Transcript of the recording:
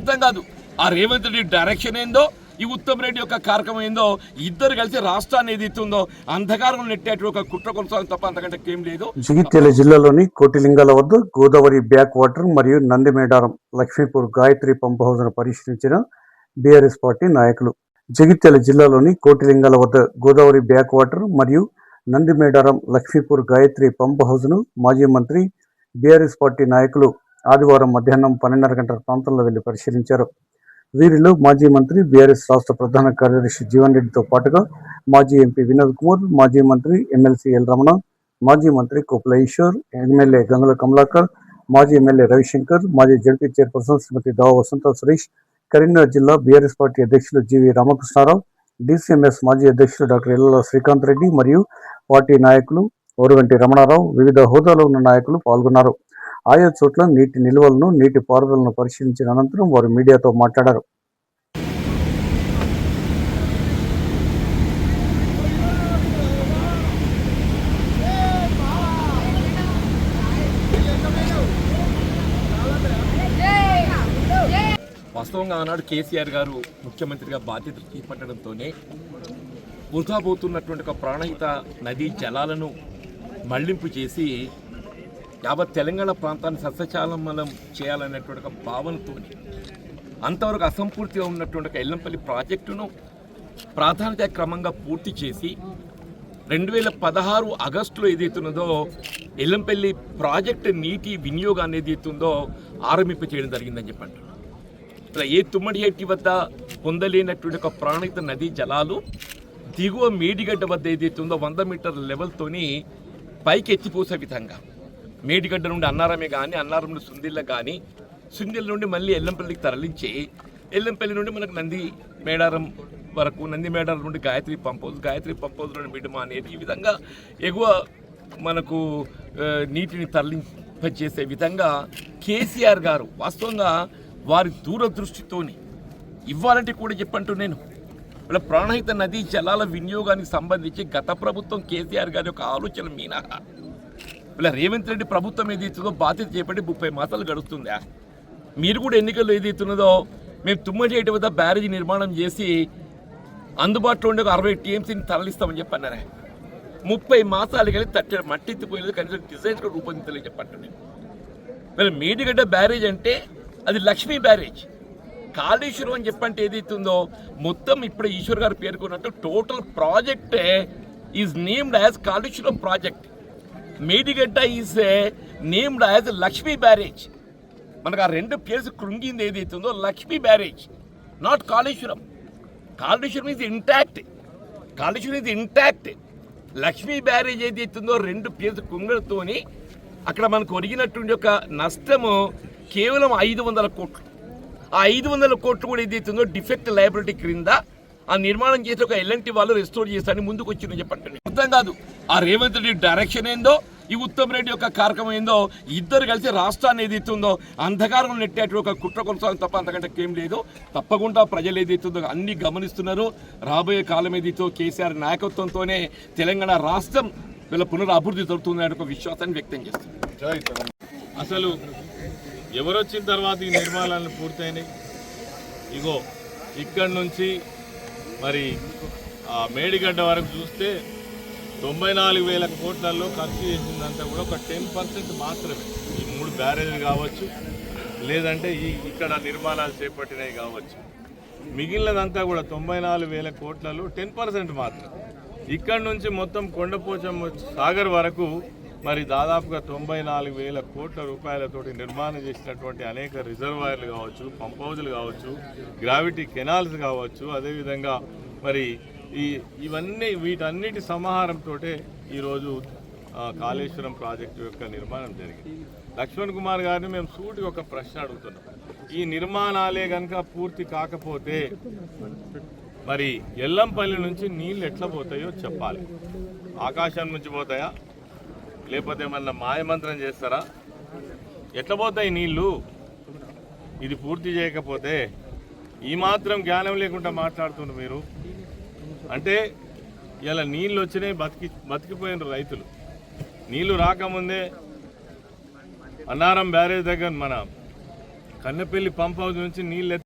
అర్థం కాదు. ఆ రేవంత్ రెడ్డి డైరెక్షన్ ఏందో, ఈ ఉత్తమ్ రెడ్డి యొక్క కార్యక్రమం ఏందో, ఇద్దరు కలిసి రాష్ట్రాన్ని ఏదైతుందో అంధకారం నెట్టేట ఒక కుట్ర కొనసాగం తప్ప అంతకంటే ఏం లేదు. జగిత్యాల జిల్లాలోని కోటిలింగాల వద్ద గోదావరి బ్యాక్ వాటర్ మరియు నందిమేడారం లక్ష్మీపూర్ గాయత్రి పంప్ హౌస్ ను పరిశీలించిన బీఆర్ఎస్ పార్టీ నాయకులు. జగిత్యాల జిల్లాలోని కోటిలింగాల వద్ద గోదావరి బ్యాక్ వాటర్ మరియు నందిమేడారం లక్ష్మీపూర్ గాయత్రి పంప్ హౌస్ ను మాజీ మంత్రి బీఆర్ఎస్ పార్టీ నాయకులు ఆదివారం మధ్యాహ్నం 12:30 గంటల ప్రాంతంలో వెళ్లి పరిశీలించారు. వీరిలో మాజీ మంత్రి బీఆర్ఎస్ రాష్ట్ర ప్రధాన కార్యదర్శి జీవన్ రెడ్డితో పాటుగా మాజీ ఎంపీ వినోద్ కుమార్, మాజీ మంత్రి ఎమ్మెల్సీ ఎల్ రమణ, మాజీ మంత్రి కోపుల ఈశ్వర్, ఎమ్మెల్యే గంగుల కమలాకర్, మాజీ ఎమ్మెల్యే రవిశంకర్, మాజీ జడ్పీ చైర్పర్సన్ శ్రీమతి దావ వసంత సురేష్, కరీంనగర్ జిల్లా బీఆర్ఎస్ పార్టీ అధ్యక్షులు జీవి రామకృష్ణారావు, డీసీఎంఎస్ మాజీ అధ్యక్షులు డాక్టర్ ఎల్లల శ్రీకాంత్ రెడ్డి మరియు పార్టీ నాయకులు ఓరుగంటి రమణారావు, వివిధ హోదాలో ఉన్న నాయకులు పాల్గొన్నారు. ఆయా చోట్ల నీటి నిల్వలను, నీటి పారుదలను పరిశీలించిన అనంతరం వారు మీడియాతో మాట్లాడారు. వాస్తవంగా ఆనాడు కేసీఆర్ గారు ముఖ్యమంత్రిగా బాధ్యతలు చేపట్టడంతోనే వృధా పోతున్నటువంటి ఒక ప్రాణహిత నదీ జలాలను మళ్లింపు చేసి యావత్ తెలంగాణ ప్రాంతాన్ని సస్యశ్యామలం చేయాలనేటువంటి ఒక భావనతో అంతవరకు అసంపూర్తిగా ఉన్నటువంటి ఒక ఎల్లంపల్లి ప్రాజెక్టును ప్రాధాన్యత క్రమంగా పూర్తి చేసి 2016 ఆగస్టులో ఏదైతున్నదో ఎల్లంపల్లి ప్రాజెక్టు నీటి వినియోగాన్ని ఏదైతుందో ఆరంభింప చేయడం జరిగిందని చెప్పండి. ఏ తుమ్మడిహెట్టి వద్ద పొందలేనటువంటి ఒక ప్రాణహిత నదీ జలాలు దిగువ మేడిగడ్డ వద్ద ఏదైతుందో 100 మీటర్ల లెవెల్తోని పైకి ఎత్తిపోసే విధంగా మేడిగడ్డ నుండి అన్నారమే కానీ, అన్నారం నుండి సుందిల్ల కానీ, సుందిల్ల నుండి మళ్ళీ ఎల్లంపల్లికి తరలించి ఎల్లంపల్లి నుండి మనకు నంది మేడారం వరకు, నంది మేడారం నుండి Gayatri pump house, Gayatri pump house నుండి మిడుమ అనేది ఈ విధంగా ఎగువ మనకు నీటిని తరలింపచేసే విధంగా కేసీఆర్ గారు వాస్తవంగా వారి దూరదృష్టితోని ఇవ్వాలంటే కూడా చెప్పంటూ నేను ఇలా ప్రాణహిత నదీ జలాల వినియోగానికి సంబంధించి గత ప్రభుత్వం కేసీఆర్ గారి యొక్క ఆలోచన మినహా ఇలా రేవంత్ రెడ్డి ప్రభుత్వం ఏదైతుందో బాధ్యత చేపట్టి 30 మాసాలు గడుస్తుందా? మీరు కూడా ఎన్నికల్లో ఏదైతున్నదో మేము తుమ్మచేటి వద్ద బ్యారేజీ నిర్మాణం చేసి అందుబాటులో ఉండే 60 టీఎంసీని తరలిస్తామని చెప్పన్నారా? 30 మాసాలు కలిసి మట్టెత్తిపోయినది కనీసం డిజైన్స్ కూడా రూపొందించలేదు చెప్పండి నేను. మరి మేడిగడ్డ బ్యారేజ్ అంటే అది లక్ష్మీ బ్యారేజ్. కాళేశ్వరం అని చెప్పంటే ఏదైతుందో మొత్తం ఇప్పుడు ఈశ్వర్ గారు పేర్కొన్నట్టు టోటల్ ప్రాజెక్టే is named as Kaleshwaram project. Medigadda is named as Lakshmi barrage. మనకు ఆ రెండు పేర్స్ కృంగింది ఏదైతుందో Lakshmi barrage, not Kaleshwaram. Kaleshwaram is intact, Kaleshwaram is intact. Lakshmi barrage ఏదైతుందో రెండు పేర్స్ కృంగడంతోని అక్కడ మనకు ఒరిగినటువంటి ఒక నష్టము కేవలం 500 కోట్లు. ఆ 500 కోట్లు కూడా ఏదైతుందో డిఫెక్ట్ లయబిలిటీ క్రింద ఆ నిర్మాణం చేసి ఒక ఎల్ఎన్టీ వాళ్ళు రెస్టోర్ చేస్తారని ముందుకు వచ్చిందని చెప్పండి. అర్థం కాదు. ఆ రేవంత్ రెడ్డి డైరెక్షన్ ఏందో, ఈ ఉత్తమ్ రెడ్డి యొక్క కార్యక్రమం ఏందో, ఇద్దరు కలిసి రాష్ట్రాన్ని ఏదైతుందో అంధకారం నెట్టేట ఒక కుట్ర కొనసాగం తప్ప అంతకంటే ఏం లేదు. తప్పకుండా ప్రజలు ఏదైతుందో అన్ని గమనిస్తున్నారు. రాబోయే కాలం ఏదైతో కేసీఆర్ నాయకత్వంతోనే తెలంగాణ రాష్ట్రం వీళ్ళ పునరభివృద్ధి జరుగుతుందనే ఒక విశ్వాసాన్ని వ్యక్తం చేస్తున్నారు. అసలు ఎవరొచ్చిన తర్వాత ఈ నిర్మాణాలను పూర్తయినాయి. ఇగో ఇక్కడి నుంచి మరి ఆ మేడిగడ్డ వరకు చూస్తే 94,000 కోట్లలో ఖర్చు చేసిందంతా కూడా ఒక 10% మాత్రమే. ఈ 3 బ్యారేజీలు కావచ్చు, లేదంటే ఇక్కడ నిర్మాణాలు చేపట్టినవి కావచ్చు. మిగిలినదంతా కూడా 94,000 కోట్లలో 10% మాత్రం. ఇక్కడ నుంచి మొత్తం కొండపోచమ్మ సాగర్ వరకు మరి దాదాపుగా 94,000 కోట్ల రూపాయలతోటి నిర్మాణం చేసినటువంటి అనేక రిజర్వాయర్లు కావచ్చు, పంప్ హౌజులు కావచ్చు, గ్రావిటీ కెనాల్స్ కావచ్చు, అదేవిధంగా మరి వీటన్నిటి సమాహారంతో ఈరోజు కాళేశ్వరం ప్రాజెక్టు యొక్క నిర్మాణం జరిగింది. లక్ష్మణ్ కుమార్ గారిని మేము సూటిగా ఒక ప్రశ్న అడుగుతున్నాం. ఈ నిర్మాణాలే కనుక పూర్తి కాకపోతే మరి ఎల్లంపల్లి నుంచి నీళ్ళు ఎట్లా పోతాయో చెప్పాలి. ఆకాశం నుంచి పోతాయా, లేకపోతే ఏమన్నా మాయమంత్రం చేస్తారా? ఎట్లా పోతాయి నీళ్ళు? ఇది పూర్తి చేయకపోతే ఈ మాత్రం జ్ఞానం లేకుండా మాట్లాడుతున్నారు మీరు. అంటే ఇలా నీళ్ళు వచ్చినాయి, బతికిపోయిన రైతులు. నీళ్లు రాకముందే అన్నారం బ్యారేజ్ దగ్గర మన కన్నెపల్లి పంప్ హౌస్ నుంచి నీళ్ళు